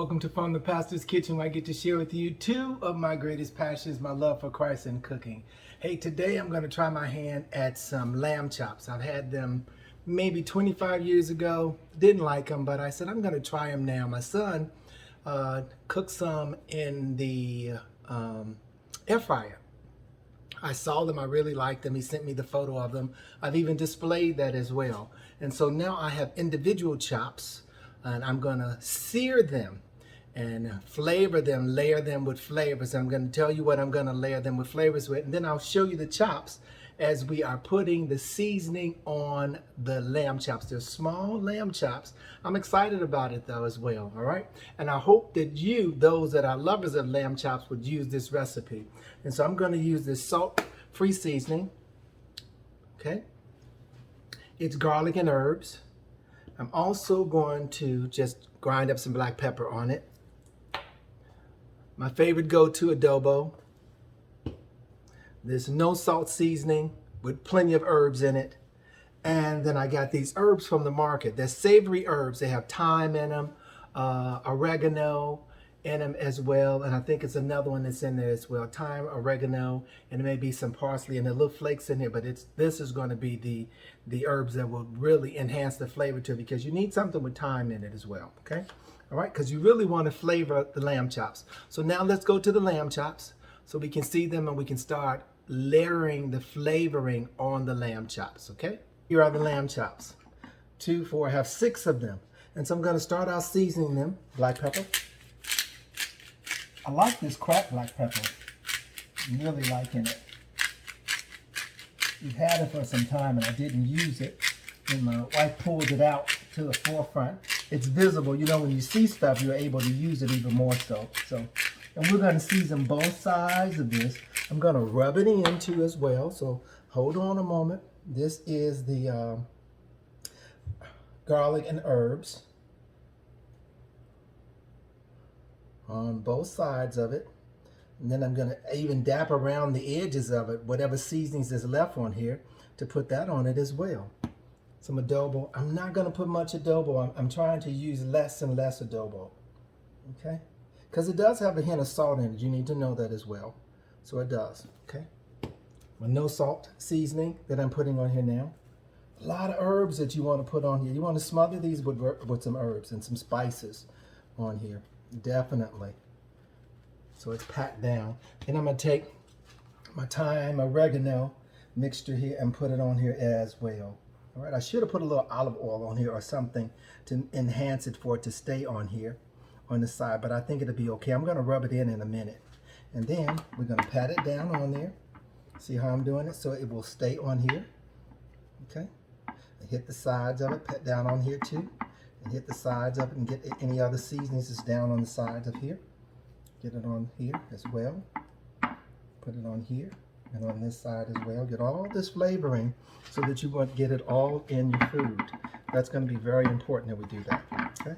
Welcome to From the Pastor's Kitchen, where I get to share with you two of my greatest passions, my love for Christ and cooking. Hey, today I'm going to try my hand at some lamb chops. I've had them maybe 25 years ago. Didn't like them, but I said I'm going to try them now. My son cooked some in the air fryer. I saw them, I really liked them. He sent me the photo of them. I've even displayed that as well. And so now I have individual chops, and I'm gonna sear them and flavor them, layer them with flavors. I'm gonna tell you what I'm gonna layer them with flavors with, and then I'll show you the chops as we are putting the seasoning on the lamb chops. They're small lamb chops. I'm excited about it though as well, all right? And I hope that you, those that are lovers of lamb chops, would use this recipe. And so I'm gonna use this salt-free seasoning, okay? It's garlic and herbs. I'm also going to just grind up some black pepper on it. My favorite go-to adobo. There's no salt seasoning with plenty of herbs in it. And then I got these herbs from the market. They're savory herbs. They have thyme in them, oregano in them as well. And I think it's another one that's in there as well. Thyme, oregano, and there may be some parsley and the little flakes in here. But this is going to be the herbs that will really enhance the flavor to it, because you need something with thyme in it as well, okay? All right, because you really want to flavor the lamb chops. So now let's go to the lamb chops so we can see them and we can start layering the flavoring on the lamb chops, okay? Here are the lamb chops. 2, 4, I have 6 of them. And so I'm going to start out seasoning them. Black pepper. I like this cracked black pepper. I'm really liking it. We've had it for some time and I didn't use it. And my wife pulled it out to the forefront. It's visible. You know, when you see stuff, you're able to use it even more so. And we're going to season both sides of this. I'm going to rub it in too as well. So hold on a moment. This is the garlic and herbs on both sides of it. And then I'm going to even dap around the edges of it, whatever seasonings is left on here, to put that on it as well. Some adobo. I'm not going to put much adobo. I'm trying to use less and less adobo. Okay? Because it does have a hint of salt in it. You need to know that as well. So it does. Okay? My no salt seasoning that I'm putting on here now. A lot of herbs that you want to put on here. You want to smother these with some herbs and some spices on here. Definitely. So it's packed down. Then I'm going to take my thyme, oregano mixture here and put it on here as well. All right, I should have put a little olive oil on here or something to enhance it for it to stay on here on the side, but I think it'll be okay. I'm going to rub it in a minute. And then we're going to pat it down on there. See how I'm doing it? So it will stay on here. Okay. And hit the sides of it, pat down on here too. And hit the sides of it and get any other seasonings that's down on the sides of here. Get it on here as well. Put it on here and on this side as well. Get all this flavoring so that you want to get it all in your food. That's going to be very important that we do that. Okay?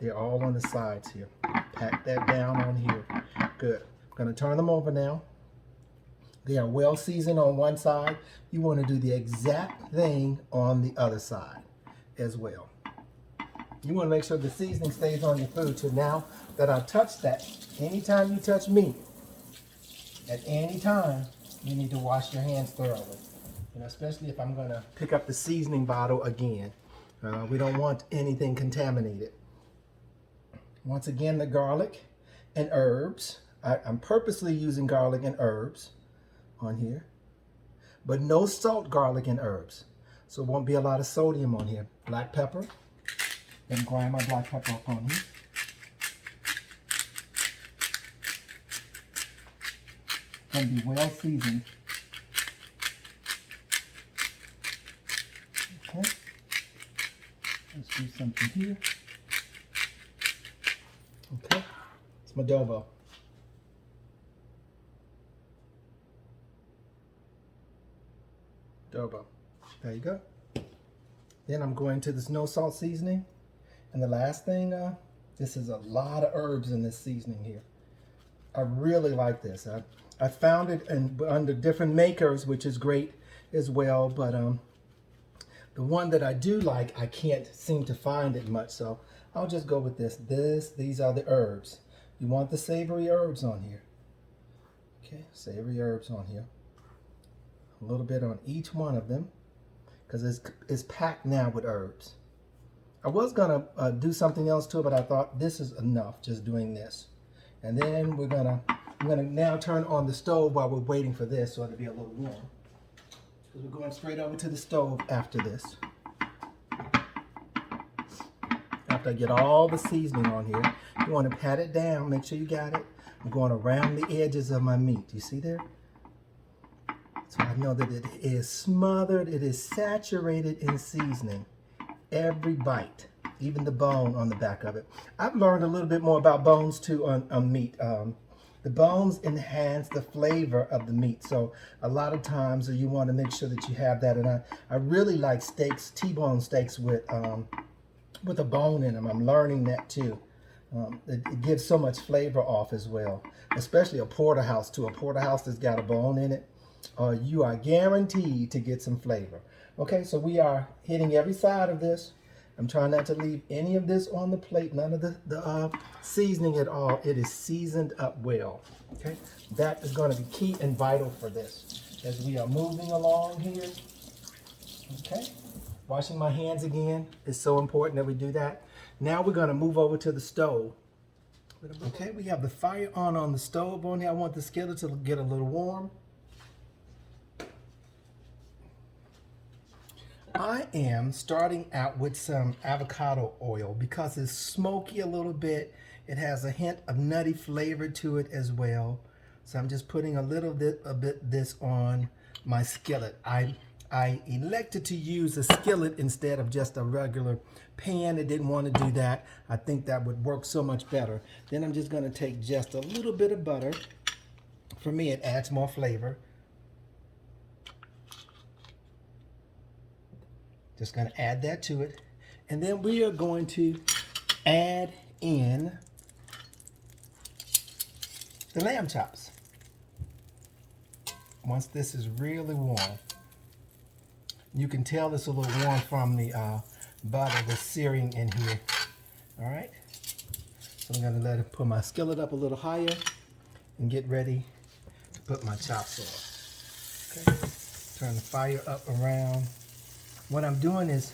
They're all on the sides here. Pack that down on here. Good. I'm going to turn them over now. They are well seasoned on one side. You want to do the exact thing on the other side as well. You want to make sure the seasoning stays on your food too. Now that I've touched that, anytime you touch meat, at any time, you need to wash your hands thoroughly. You know, especially if I'm going to pick up the seasoning bottle again. We don't want anything contaminated. Once again, the garlic and herbs. I'm purposely using garlic and herbs on here, but no salt garlic and herbs. So it won't be a lot of sodium on here. Black pepper. Then grind my black pepper up on here. Going to be well seasoned. Okay. Let's do something here. Okay. It's my adobo. Adobo. There you go. Then I'm going to this no salt seasoning. And the last thing, this is a lot of herbs in this seasoning here. I really like this. I found it under different makers, which is great as well. But the one that I do like, I can't seem to find it much. So I'll just go with this. These are the herbs. You want the savory herbs on here. Okay, savory herbs on here. A little bit on each one of them because it's packed now with herbs. I was gonna do something else to it, but I thought this is enough just doing this. And then I'm gonna now turn on the stove while we're waiting for this so it'll be a little warm. Because we're going straight over to the stove after this. After I get all the seasoning on here, you want to pat it down, make sure you got it. I'm going around the edges of my meat. You see there? So I know that it is smothered, it is saturated in seasoning. Every bite, even the bone on the back of it. I've learned a little bit more about bones too on meat. The bones enhance the flavor of the meat. So a lot of times you want to make sure that you have that. And I really like steaks, T-bone steaks with a bone in them. I'm learning that too. It gives so much flavor off as well, especially a porterhouse too. A porterhouse that's got a bone in it, you are guaranteed to get some flavor. Okay, so we are hitting every side of this. I'm trying not to leave any of this on the plate, none of the seasoning at all. It is seasoned up well. Okay, that is going to be key and vital for this as we are moving along here. Okay, washing my hands again is so important that we do that. Now we're going to move over to the stove. Okay, we have the fire on the stove on here. I want the skillet to get a little warm. I am starting out with some avocado oil because it's smoky a little bit. It has a hint of nutty flavor to it as well. So I'm just putting a little bit of this on my skillet. I elected to use a skillet instead of just a regular pan. I didn't want to do that. I think that would work so much better. Then I'm just going to take just a little bit of butter. For me, it adds more flavor. Just going to add that to it. And then we are going to add in the lamb chops. Once this is really warm. You can tell it's a little warm from the butter that's searing in here. All right. So I'm going to let it put my skillet up a little higher and get ready to put my chops on. Okay. Turn the fire up around. What I'm doing is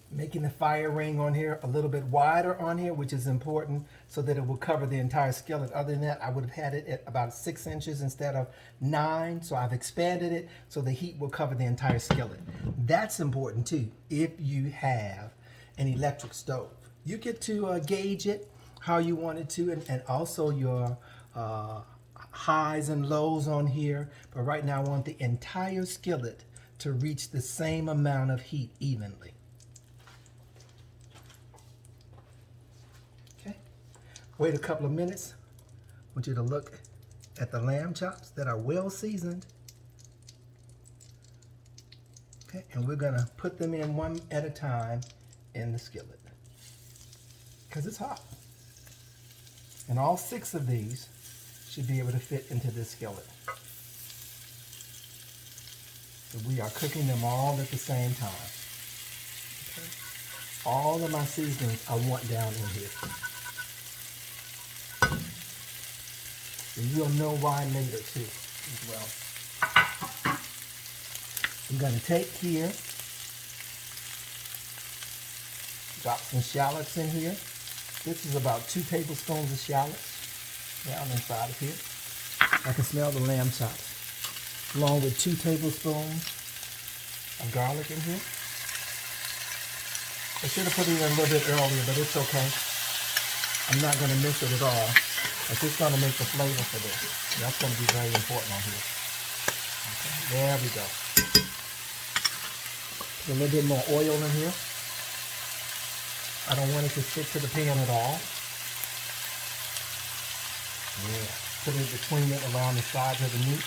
making the fire ring on here a little bit wider on here, which is important so that it will cover the entire skillet. Other than that, I would have had it at about 6 inches instead of 9. So I've expanded it so the heat will cover the entire skillet. That's important too if you have an electric stove. You get to gauge it how you want it to, and also your highs and lows on here. But right now I want the entire skillet to reach the same amount of heat evenly. Okay, wait a couple of minutes. I want you to look at the lamb chops that are well seasoned. Okay, and we're gonna put them in one at a time in the skillet because it's hot. And all 6 of these should be able to fit into this skillet. So we are cooking them all at the same time. Okay. All of my seasonings I want down in here. And you'll know why later too as well. I'm going to take here, drop some shallots in here. This is about 2 tablespoons of shallots down inside of here. I can smell the lamb chops. Along with 2 tablespoons of garlic in here. I should have put it in a little bit earlier, but it's okay. I'm not going to miss it at all. It's just going to make the flavor for this. That's going to be very important on here. Okay, there we go. Put a little bit more oil in here. I don't want it to stick to the pan at all. Yeah, put it between it around the sides of the meat.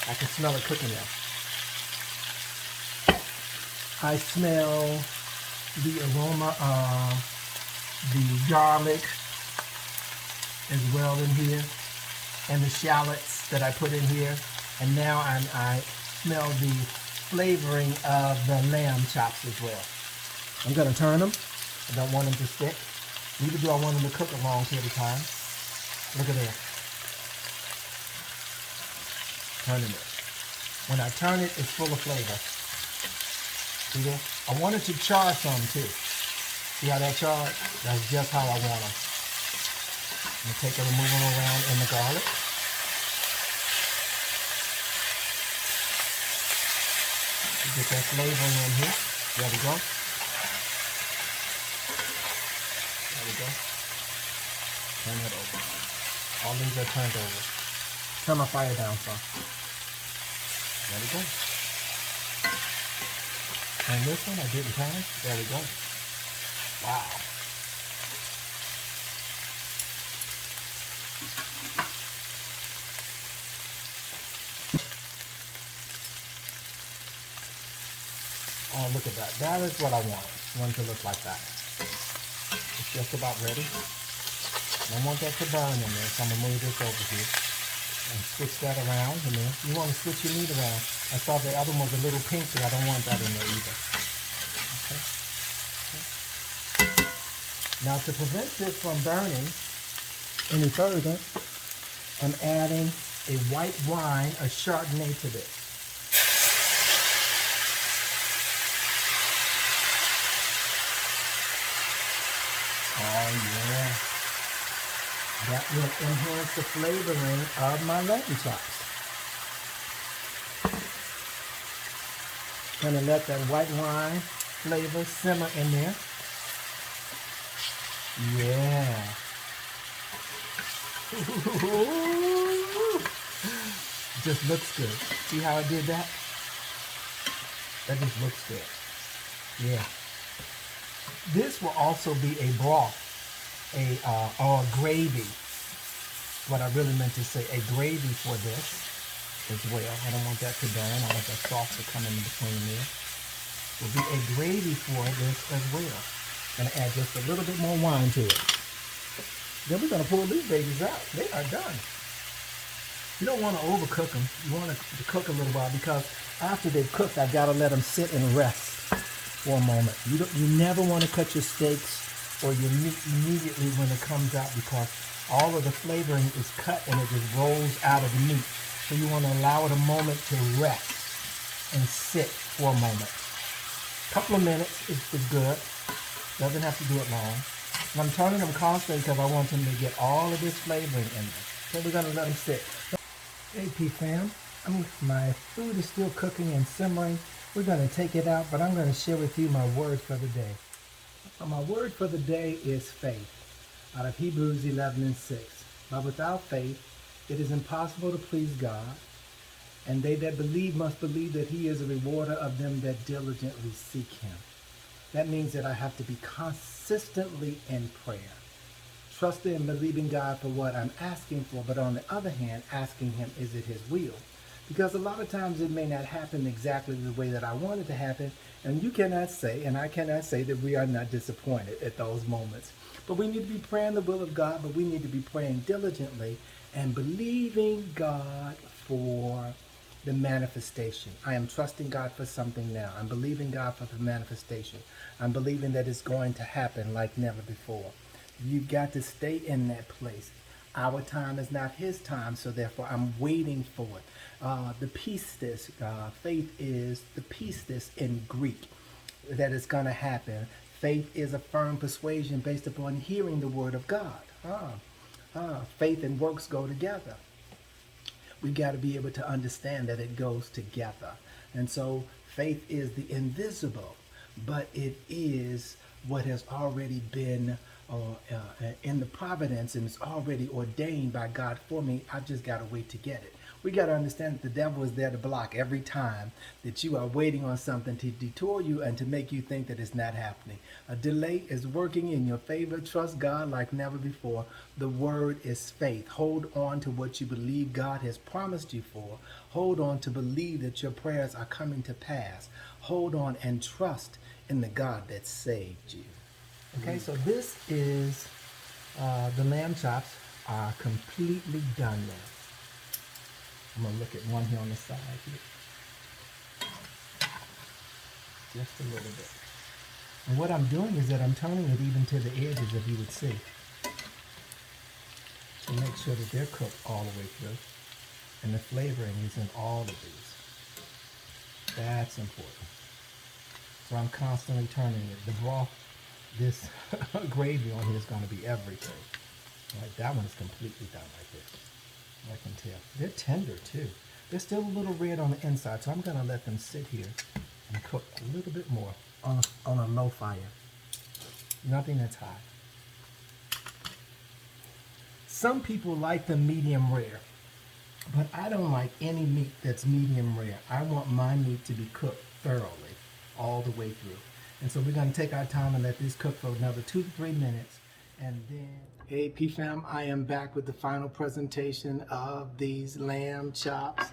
I can smell it cooking now. I smell the aroma of the garlic as well in here, and the shallots that I put in here. And now I smell the flavoring of the lamb chops as well. I'm going to turn them I don't want them to stick. Neither do I want them to cook a long period of time. Look at this. Turning it. When I turn it, it's full of flavor. See that? I want it to char some too. See how that charred? That's just how I want them. I'm going to take it and move them around in the garlic. Get that flavor in here. There we go. There we go. Turn it over. All these are turned over. Turn my fire down some. There we go. And this one I didn't turn. There we go. Wow. Oh, look at that. That is what I want. I want it to look like that. It's just about ready. I don't want that to burn in there, so I'm going to move this over here and switch that around. And then you want to switch your meat around. I saw the other one was a little pinky. I don't want that in there either. Okay. Now to prevent this from burning any further, I'm adding a white wine, a Chardonnay to this. Oh yeah. That will enhance the flavoring of my lamb chops. Gonna let that white wine flavor simmer in there. Yeah. Just looks good. See how I did that? That just looks good. Yeah. This will also be a broth, or a gravy. What I really meant to say, a gravy for this as well. I don't want that to burn. I want that sauce to come in between there. Will be a gravy for this as well. Gonna add just a little bit more wine to it. Then we're gonna pull these babies out. They are done. You don't want to overcook them. You want to cook a little while, because after they've cooked, I've got to let them sit and rest for a moment. You never want to cut your steaks or your meat immediately when it comes out, because all of the flavoring is cut and it just rolls out of the meat. So you want to allow it a moment to rest and sit for a moment. A couple of minutes is good. Doesn't have to do it long. And I'm turning them constantly because I want them to get all of this flavoring in them. So we're going to let them sit. Hey P fam, my food is still cooking and simmering. We're going to take it out, but I'm going to share with you my word for the day. My word for the day is faith, out of Hebrews 11:6. But without faith, it is impossible to please God, and they that believe must believe that he is a rewarder of them that diligently seek him. That means that I have to be consistently in prayer, trusting and believing God for what I'm asking for, but on the other hand, asking him, is it his will? Because a lot of times it may not happen exactly the way that I want it to happen, and you cannot say, and I cannot say, that we are not disappointed at those moments. But we need to be praying the will of God, but we need to be praying diligently and believing God for the manifestation. I am trusting God for something now. I'm believing God for the manifestation. I'm believing that it's going to happen like never before. You've got to stay in that place. Our time is not his time, so therefore I'm waiting for it. The pistis, faith is the pistis in Greek, that it's going to happen. Faith is a firm persuasion based upon hearing the word of God. Faith and works go together. We got to be able to understand that it goes together. And so faith is the invisible, but it is what has already been in the providence, and it's already ordained by God for me. I've just got to wait to get it. We got to understand that the devil is there to block every time that you are waiting on something to detour you and to make you think that it's not happening. A delay is working in your favor. Trust God like never before. The word is faith. Hold on to what you believe God has promised you for. Hold on to believe that your prayers are coming to pass. Hold on and trust in the God that saved you. Okay, so this is the lamb chops are completely done now. I'm going to look at one here on the side here. Just a little bit. And what I'm doing is that I'm turning it even to the edges, if you would see, to make sure that they're cooked all the way through. And the flavoring is in all of these. That's important. So I'm constantly turning it. The broth, this gravy on here is going to be everything. Right, that one is completely done right there. I can tell. They're tender too. They're still a little red on the inside, so I'm going to let them sit here and cook a little bit more on a low fire. Nothing that's high. Some people like them medium rare, but I don't like any meat that's medium rare. I want my meat to be cooked thoroughly all the way through. And so we're going to take our time and let these cook for another 2 to 3 minutes. And then, hey PFAM, I am back with the final presentation of these lamb chops.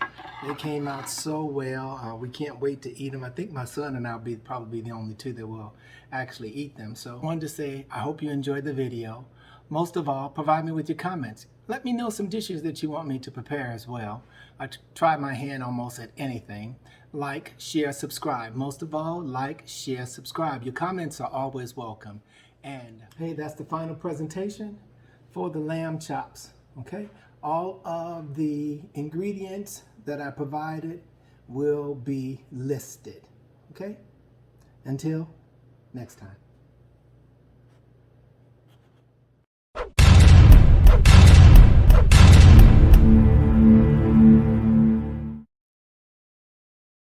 They came out so well. We can't wait to eat them. I think my son and I will probably be the only two that will actually eat them. So I wanted to say, I hope you enjoyed the video. Most of all, provide me with your comments. Let me know some dishes that you want me to prepare as well. I try my hand almost at anything. Like, share, subscribe. Most of all, like, share, subscribe. Your comments are always welcome. And hey, that's the final presentation for the lamb chops, okay? All of the ingredients that I provided will be listed, okay? Until next time.